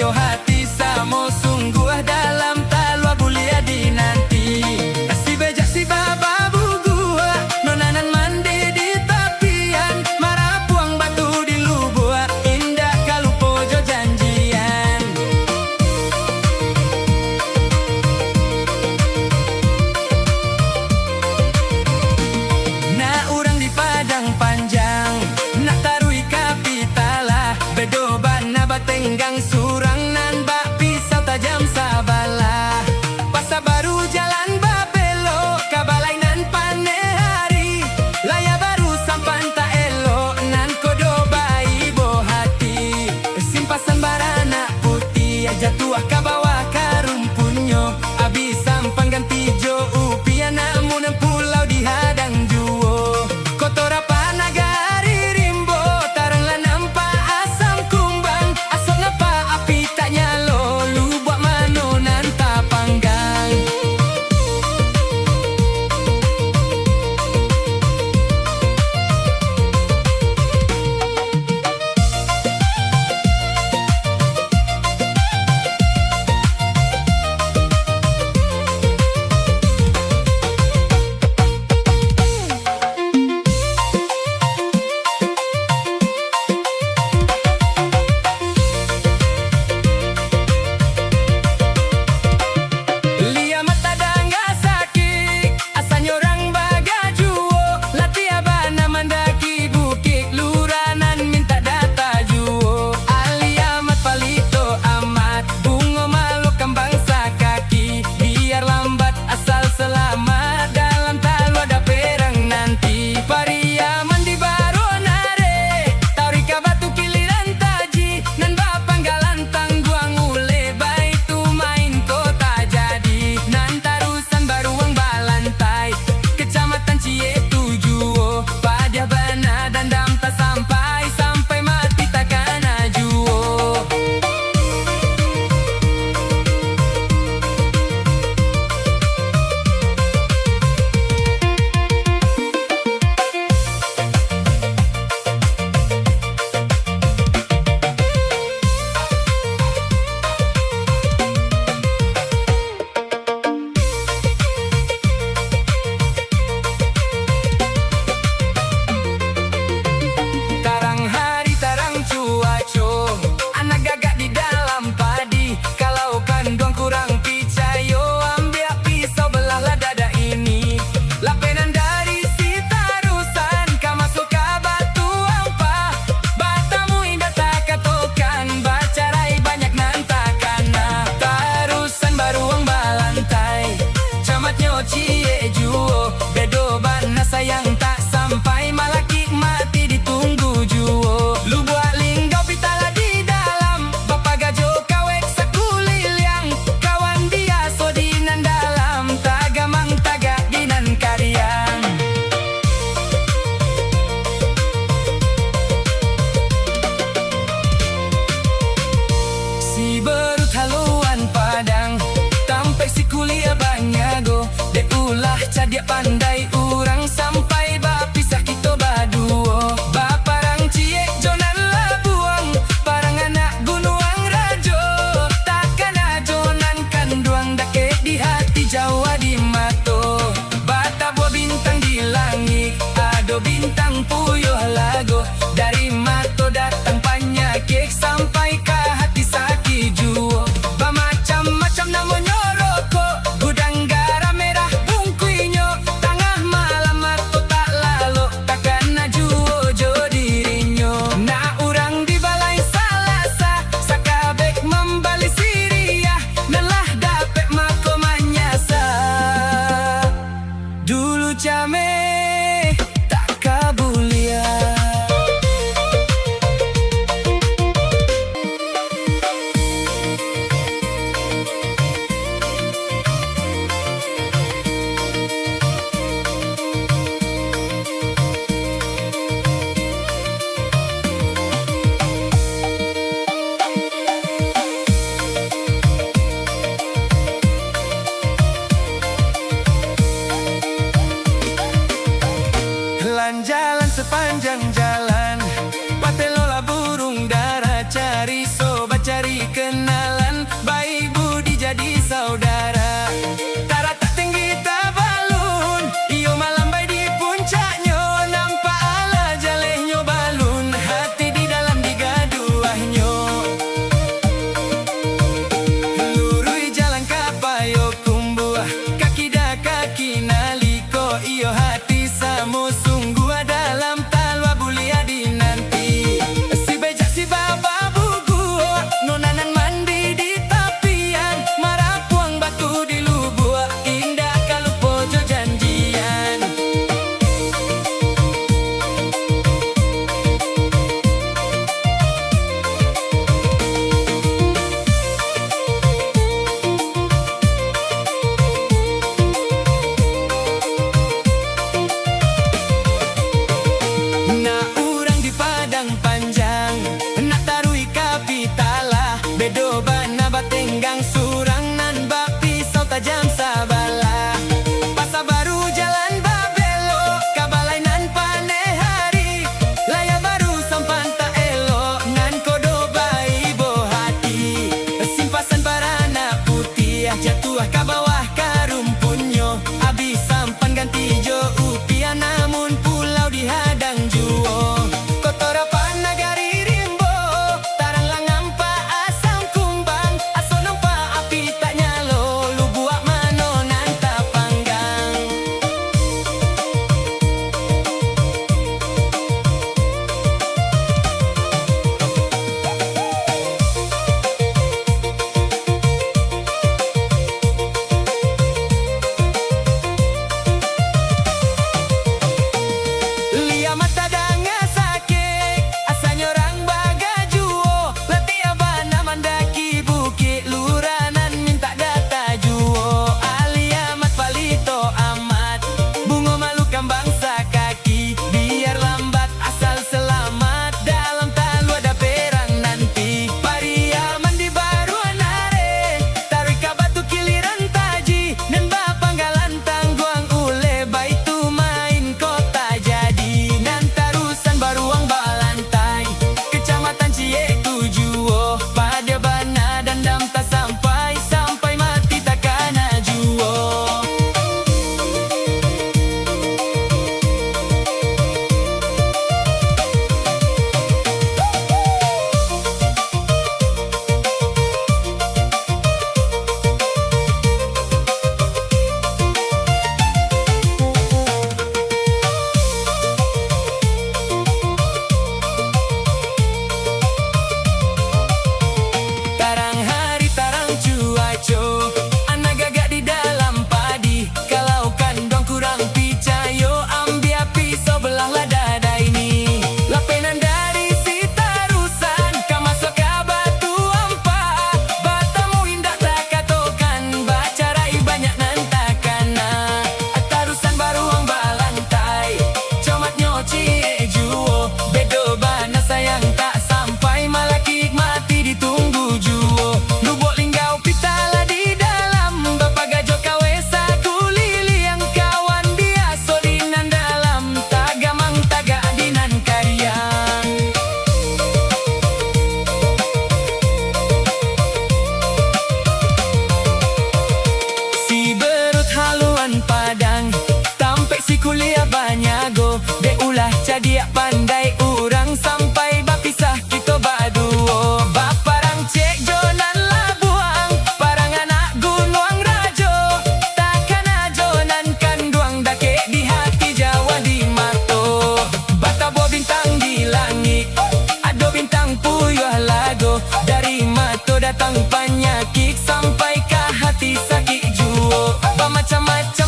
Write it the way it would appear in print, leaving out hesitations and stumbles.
yo hati samo sungguh dalam talua bulia di nanti. Si bejak si baba bugu nonanan mandi di tapian, marah buang batu di lubua, indah kalau pojo janjian. Nah urang di Padang Panjang nak tarui kapitalah, bedoban na batenggang surang nan bak pisau tajam sabalah. Pasar baru jalan babelo kabalai nan pane hari, laya baru sampan tak elo nan kodo bayi bo hati. Simpasan barana putih aja tuah kabawa karumpunyo, abis sampan ganti jo upia namun pulau di hadang juo. Kotor apa nagari rimbo tarang la nampak asam kumbang, asal napa api tak nyalo lu buat mano nan tak panggang. Lia mata dangga sakit asanya orang bagajuo, latia bana mandaki bukit luranan minta data juo. Alia amat palito amat bungo malu kembang sakaki, biar lambat asal selamat dalam talu ada perang nanti. Paria mandi baru nare taurika batu kiliran taji, nan bapanggalan tangguang ule baitu main kota jadi. Nan tarusan baru ang balantai kecamatan Cie Tujuo, padia bana dan dam tak sampai mati takkan ajuo. Tarang hari tarang cuaco, anak gagak di dalam padi. Kalau kandung kurang picayo, ambil pisau belahlah dada ini. Lapenan dari si tarusan, kau masuk ke batu ampa. Batamu indah tak katokan, bacarai banyak nantakan. Nah, tarusan baru ang balantai, camatnya Cie Juo, bedoban na sayang tak sampai malaki mati ditunggu juo. Lu buat linggau pitala di dalam, bapak gajo kawek sakuliliang, kawan dia sodinan dalam, tagamang tagak ginan kariang. Si berut haluan Padang tampai si kuliah banyago, de ulah cadia pandai urang sampai bapisah kita baduo. Baparang Cie jonan labuang, parang anak gunung rajo, takkan ajonan kanduang dake di hati Jawa di mato. Bata buah bintang di langit, ado bintang puyuh lago, dari mato datang penyakit sampai ke hati sakit juo. Macam-macam namanya rokok, gudang garam merah bungkuinyo, tangan kenalan, baik budi jadi saudara. Tara tak tinggi tak balun, iyo malambai di puncaknya, nampak ala jalehnya balun, hati di dalam digaduahnya. Lurui jalan kapayo kumbuah, kaki dah kaki naliko, iyo hati samo sungguh dalam talwa bulia di nanti. Si bejak si baba bugu, nonanan mandi di tapian, marapuang batu di lubuk, indah kalau pojo janjian. Nak urang di padang panjang, nak tarui kapitalah, bedo bana batenggang surang nan bapisau tajam sabala. Pasar baru jalan babelo, kabalai nan pane hari, laya baru sampan tak elok, nan kodo bai bo hati. Simpasan barana putih, jatuh ke bawah karumpunyo, abis sampan ganti jo upiah, namun pulau dihadang juo. Kotor apa nagari rimbo, tarang langang pa asam kumbang, asonong pa api tak nyalo, lu buat mano nan tak panggang. Lia mata danga sakit, asanya orang bagajuo, latihan bana mandaki bukit luranan minta data juo. Alia mat palito amat, bunga malukan bangsa kaki, biar lambat asal selamat, dalam talu ada perang nanti. Pariaman di baru anare, tarik batu kiliran taji, dan bapanggalan tangguang ule baitu main kota jadi. Nan tarusan baruang balantai, kecamatan Cie Tujuo, pada bana dan dam tak sampai, sampai mati takkan juo. Tarang hari tarang cuaco, anak gagak di dalam padi, kalau kandong kurang picayo, ambil pisau belahlah dada ini. Lapenan dari si tarusan, kamasuk ke batu ampa, batamu indah tak katokan, bacarai banyak nan takana. Tarusan baruang balantai, comatnya cie juo, bedo bana sayang tak sampai, malaki mati ditunggu juo. Lubuk linggau pitala di dalam, bapak gajo kawe satu lili, yang kawan dia solinan dalam, tagamang taga dinan karyang. Si berut haluan padang, tampek si kuliah banyago, de ulah jadi pandai urang, sampai bapisah kita baduo. Baparang cek jonan labuang, parang anak gunung rajo, takkan ajonan kanduang dake di hati Jawa di mato. Batabo bintang di langit, ado bintang puyuh lago, dari mato datang penyakit, sampai ke hati sakit juo. Macam-macam